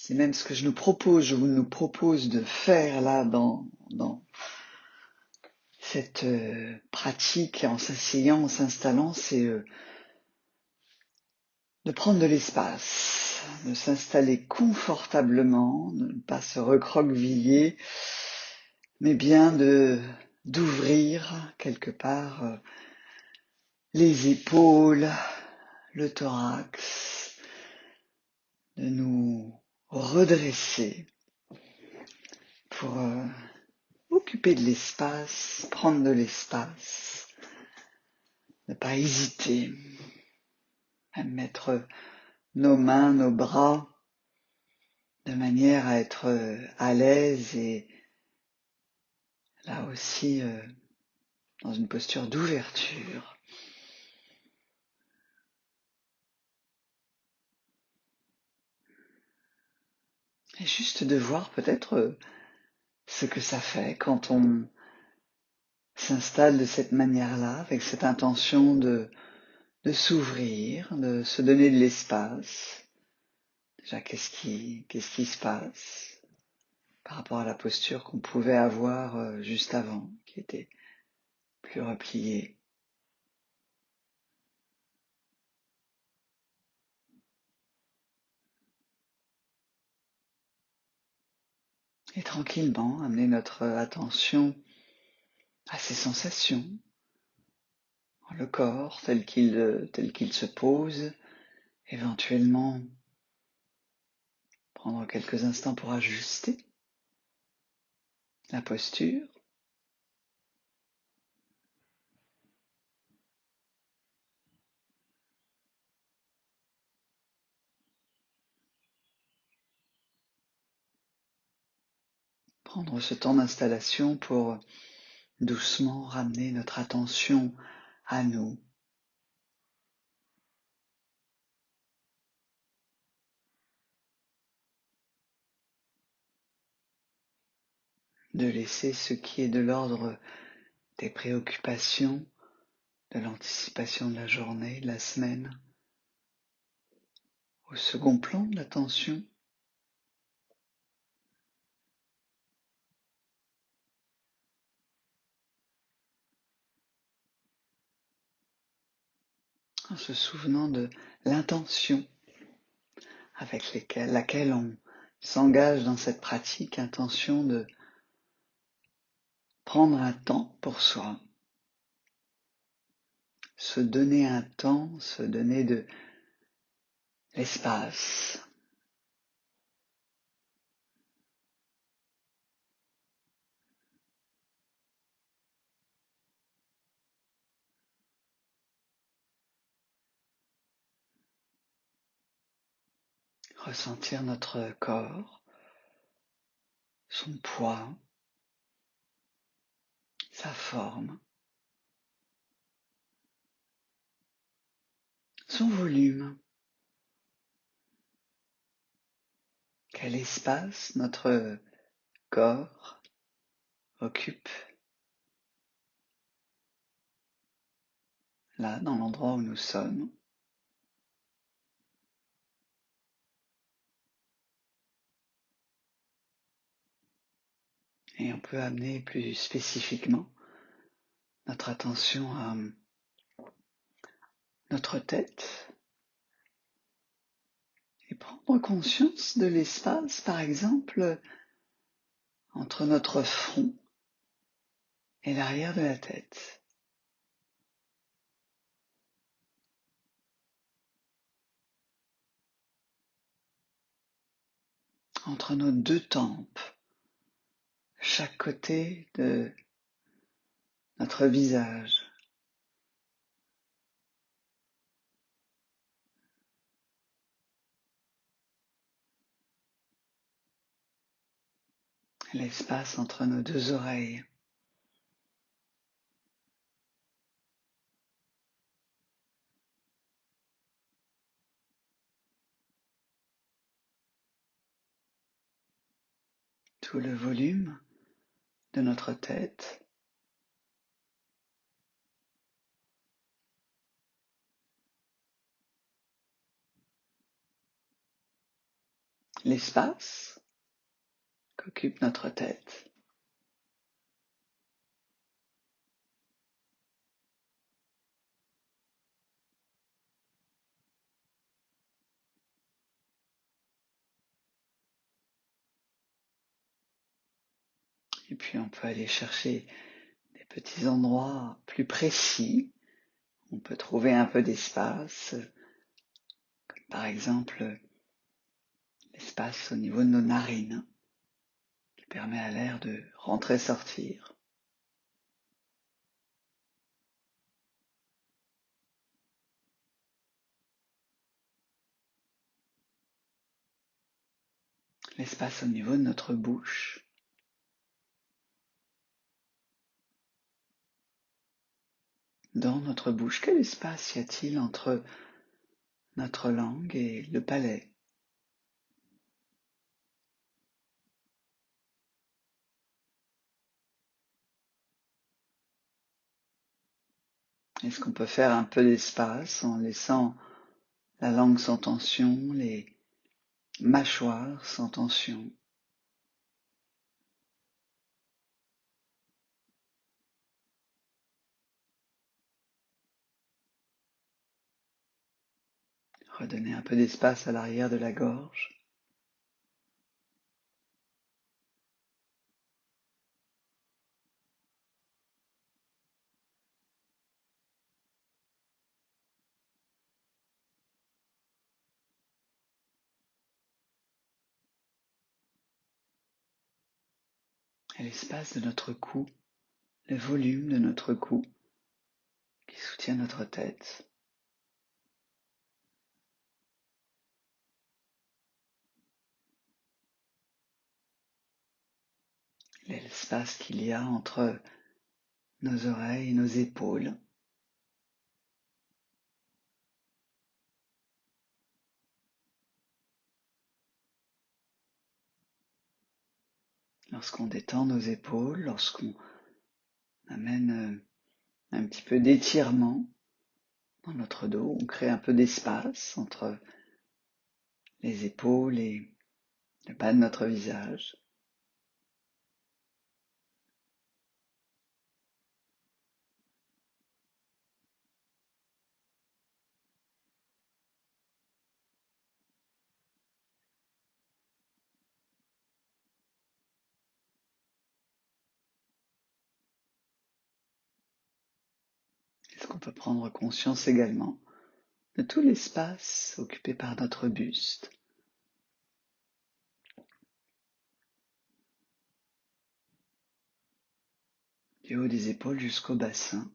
C'est même ce que je nous propose de faire là dans cette pratique en s'asseyant, en s'installant, c'est de prendre de l'espace, de s'installer confortablement, de ne pas se recroqueviller, mais bien d'ouvrir quelque part les épaules, le thorax, de nous redresser pour occuper de l'espace, prendre de l'espace, ne pas hésiter à mettre nos mains, nos bras de manière à être à l'aise et là aussi dans une posture d'ouverture. Et juste de voir peut-être ce que ça fait quand on s'installe de cette manière-là, avec cette intention de s'ouvrir, de se donner de l'espace. Déjà, qu'est-ce qui se passe par rapport à la posture qu'on pouvait avoir juste avant, qui était plus repliée. Et tranquillement, amener notre attention à ces sensations, le corps tel qu'il se pose, éventuellement prendre quelques instants pour ajuster la posture. Prendre ce temps d'installation pour doucement ramener notre attention à nous. De laisser ce qui est de l'ordre des préoccupations, de l'anticipation de la journée, de la semaine, au second plan de l'attention. En se souvenant de l'intention avec laquelle on s'engage dans cette pratique, intention de prendre un temps pour soi, se donner un temps, se donner de l'espace. Ressentir notre corps, son poids, sa forme, son volume. Quel espace notre corps occupe là, dans l'endroit où nous sommes. Et on peut amener plus spécifiquement notre attention à notre tête et prendre conscience de l'espace, par exemple, entre notre front et l'arrière de la tête. Entre nos deux tempes, chaque côté de notre visage. L'espace entre nos deux oreilles. Tout le volume de notre tête. l'espace qu'occupe notre tête. Et puis on peut aller chercher des petits endroits plus précis. On peut trouver un peu d'espace, comme par exemple l'espace au niveau de nos narines, qui permet à l'air de rentrer-sortir. L'espace au niveau de notre bouche. Dans notre bouche, quel espace y a-t-il entre notre langue et le palais? Est-ce qu'on peut faire un peu d'espace en laissant la langue sans tension, les mâchoires sans tension? Redonner un peu d'espace à l'arrière de la gorge. Et l'espace de notre cou, le volume de notre cou qui soutient notre tête. L'espace qu'il y a entre nos oreilles et nos épaules. Lorsqu'on détend nos épaules, lorsqu'on amène un petit peu d'étirement dans notre dos, on crée un peu d'espace entre les épaules et le bas de notre visage. Est-ce qu'on peut prendre conscience également de tout l'espace occupé par notre buste, du haut des épaules jusqu'au bassin,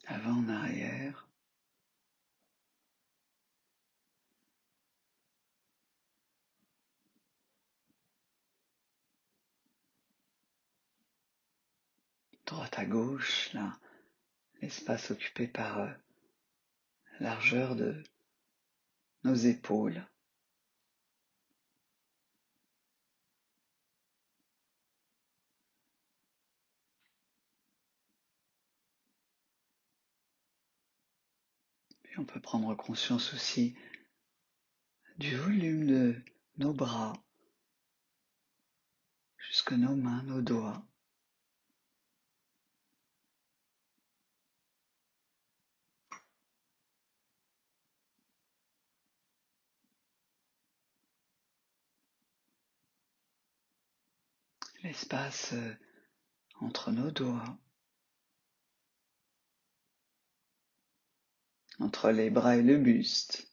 avant en arrière, droite à gauche, là, l'espace occupé par la largeur de nos épaules. Puis on peut prendre conscience aussi du volume de nos bras, jusque nos mains, nos doigts. L'espace entre nos doigts, entre les bras et le buste.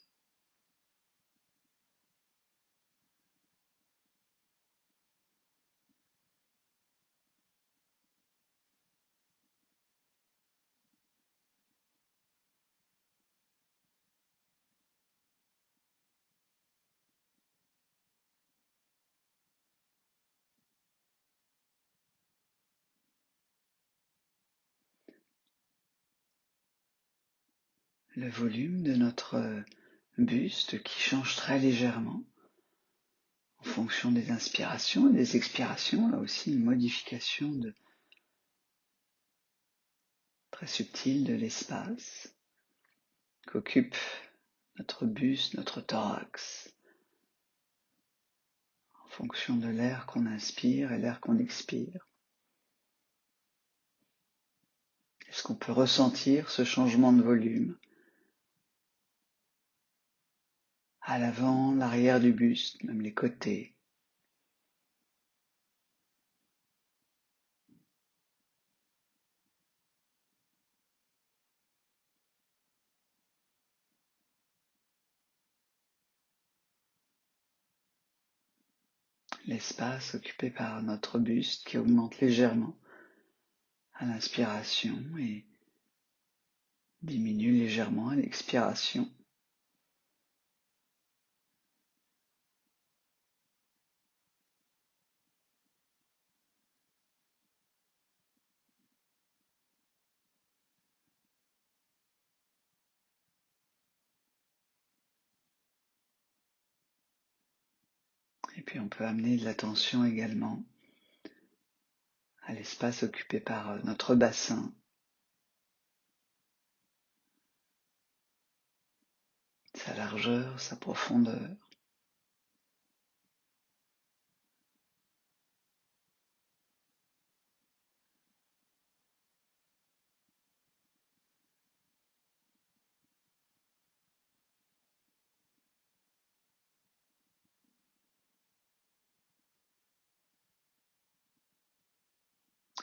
Le volume de notre buste qui change très légèrement en fonction des inspirations et des expirations. Là aussi, une modification de très subtil de l'espace qu'occupe notre buste, notre thorax, en fonction de l'air qu'on inspire et l'air qu'on expire. Est-ce qu'on peut ressentir ce changement de volume à l'avant, l'arrière du buste, même les côtés? L'espace occupé par notre buste qui augmente légèrement à l'inspiration et diminue légèrement à l'expiration. Et puis on peut amener de l'attention également à l'espace occupé par notre bassin, sa largeur, sa profondeur.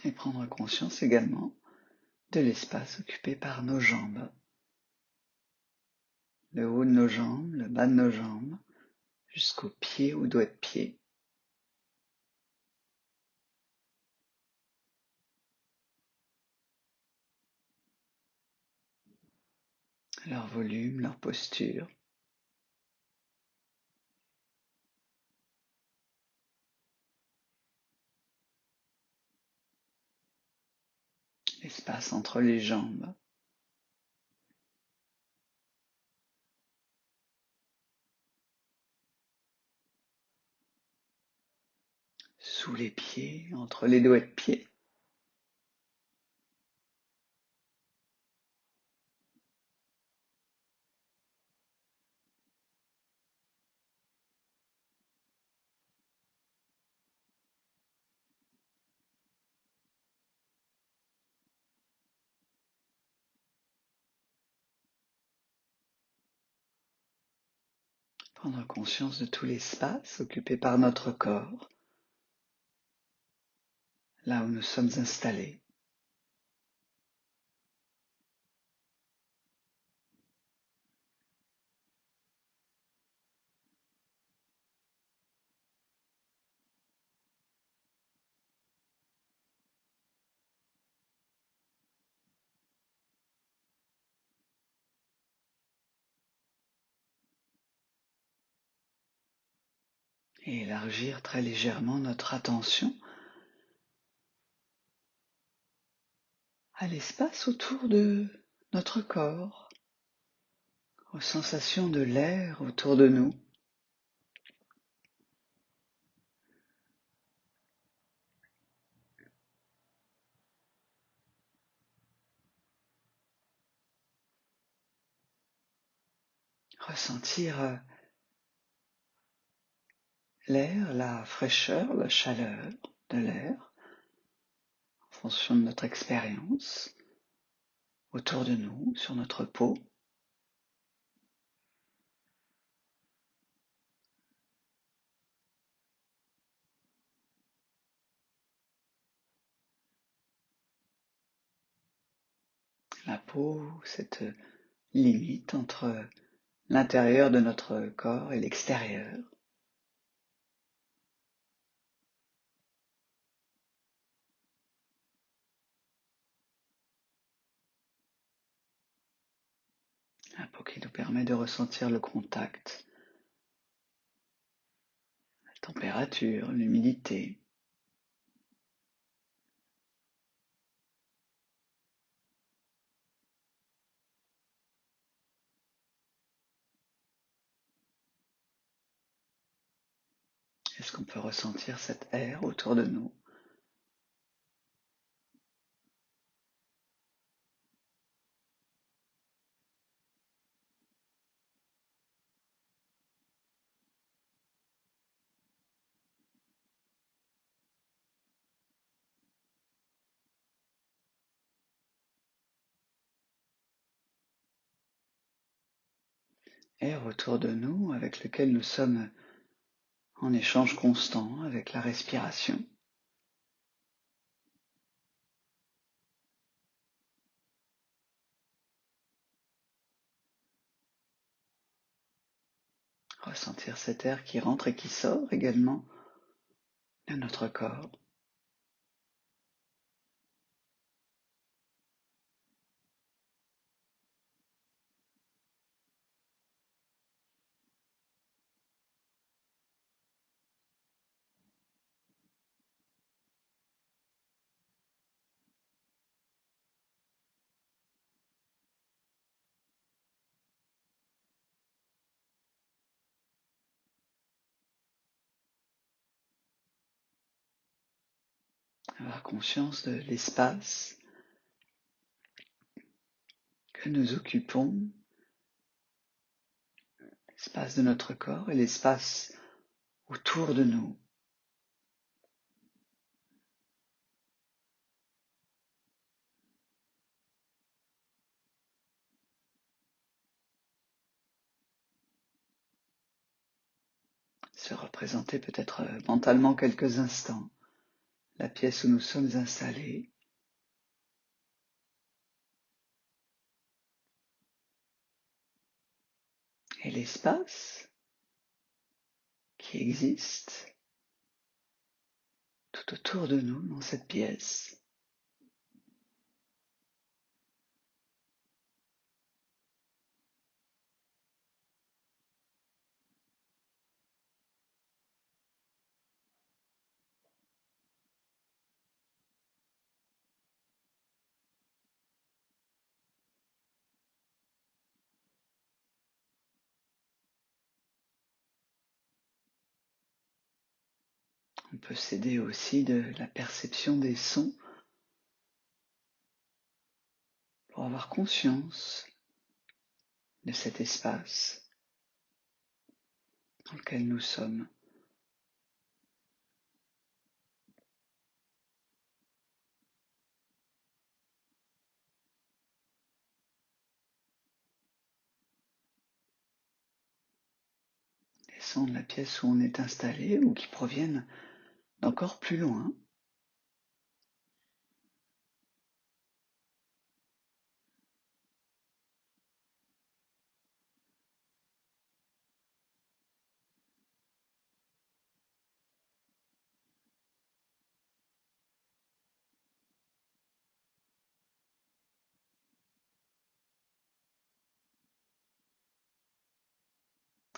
Et prendre conscience également de l'espace occupé par nos jambes. Le haut de nos jambes, le bas de nos jambes, jusqu'aux pieds ou doigts de pied. Leur volume, leur posture. L'espace entre les jambes. Sous les pieds, entre les doigts de pied. Prendre conscience de tout l'espace occupé par notre corps, là où nous sommes installés. Et élargir très légèrement notre attention à l'espace autour de notre corps, aux sensations de l'air autour de nous. Ressentir l'air, la fraîcheur, la chaleur de l'air, en fonction de notre expérience, autour de nous, sur notre peau. La peau, cette limite entre l'intérieur de notre corps et l'extérieur. La peau qui nous permet de ressentir le contact, la température, l'humidité. Est-ce qu'on peut ressentir cet air autour de nous? air autour de nous avec lequel nous sommes en échange constant avec la respiration. Ressentir cet air qui rentre et qui sort également de notre corps. Avoir conscience de l'espace que nous occupons, l'espace de notre corps et l'espace autour de nous. Se représenter peut-être mentalement quelques instants la pièce où nous sommes installés et l'espace qui existe tout autour de nous dans cette pièce. On peut s'aider aussi de la perception des sons pour avoir conscience de cet espace dans lequel nous sommes. Les sons de la pièce où on est installé ou qui proviennent d'encore plus loin.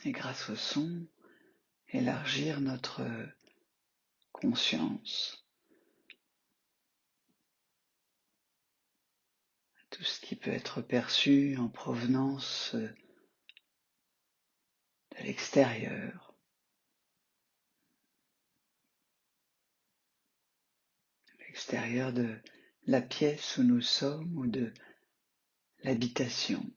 Et grâce au son, élargir notre conscience, tout ce qui peut être perçu en provenance de l'extérieur, l'extérieur de la pièce où nous sommes ou de l'habitation.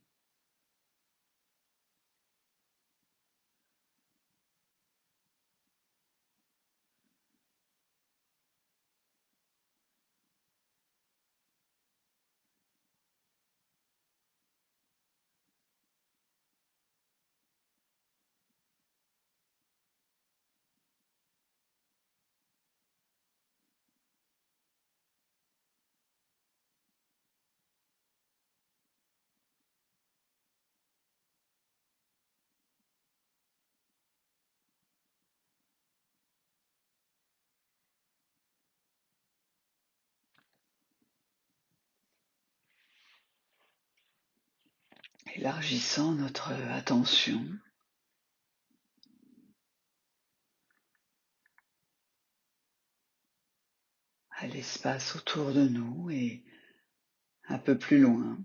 Élargissant notre attention à l'espace autour de nous et un peu plus loin.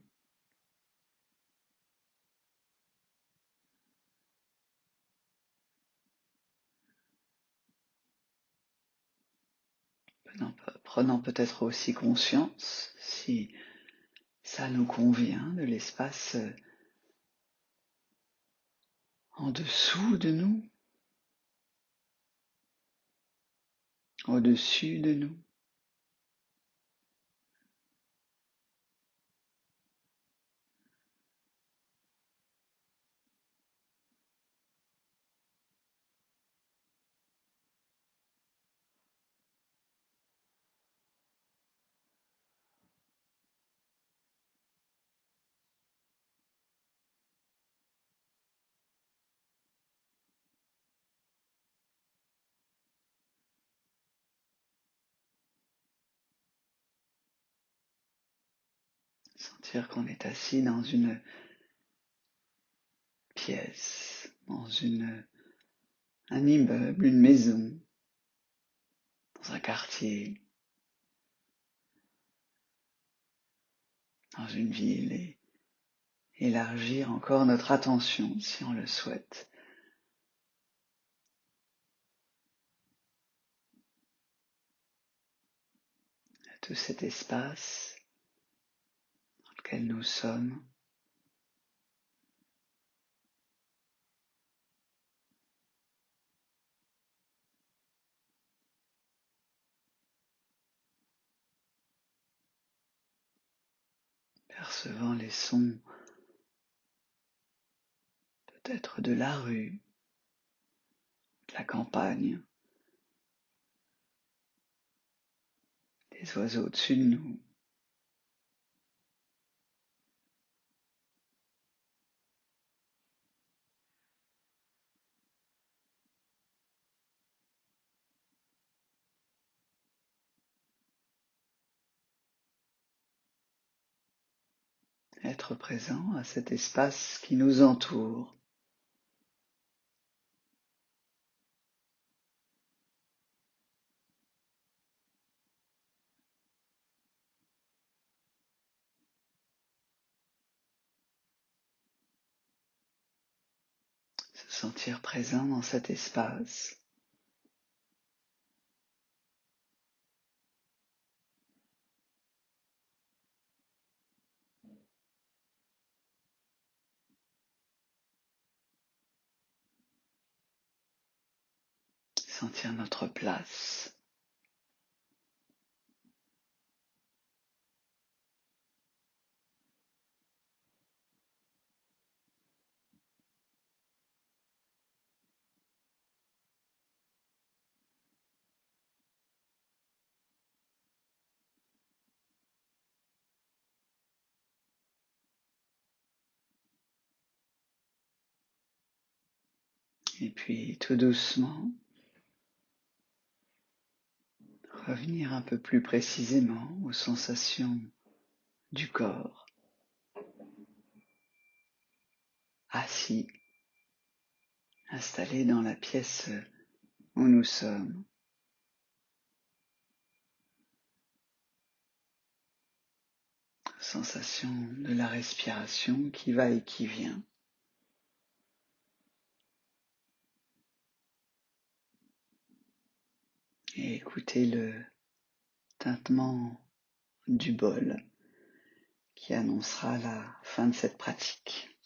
Prenant peut-être aussi conscience, si ça nous convient, de l'espace en dessous de nous, au-dessus de nous. Sentir qu'on est assis dans une pièce, dans un immeuble, une maison, dans un quartier, dans une ville, et élargir encore notre attention, si on le souhaite, à tout cet espace dans lequel nous sommes, percevant les sons peut-être de la rue, de la campagne, des oiseaux au-dessus de nous. Être présent à cet espace qui nous entoure, se sentir présent dans cet espace, sentir notre place, et puis tout doucement, revenir un peu plus précisément aux sensations du corps, assis, installé dans la pièce où nous sommes. Sensation de la respiration qui va et qui vient. Et écoutez le tintement du bol qui annoncera la fin de cette pratique.